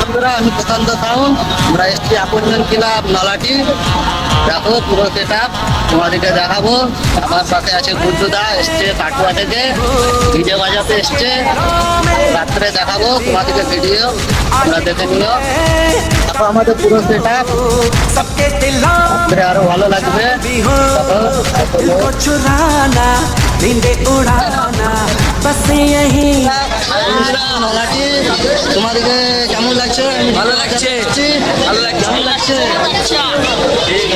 বন্ধুরা, আমি প্রশান্ত টাউন। আমরা এসছি আপনজন ক্লাব নলাটি। দেখো পুরো সেট আপ তোমাদেরকে দেখাবো। আমার সাথে আছে গুড্ডুদা, এসছে কাটুয়া থেকে, ভিডিও বাজাতে এসছে। রাত্রে দেখাবো তোমাদেরকে ভিডিও, তোমরা দেখে নিও। দেখো আমাদের পুরো সেট আপ, আরো ভালো লাগবে। তোমাদেরকে কেমন লাগছে? ভালো লাগছে, ভালো লাগছে, কেমন লাগছে? ঠিক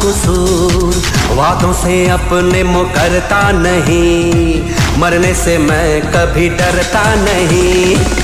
कसूर वादों से अपने मुकरता नहीं, मरने से मैं कभी डरता नहीं।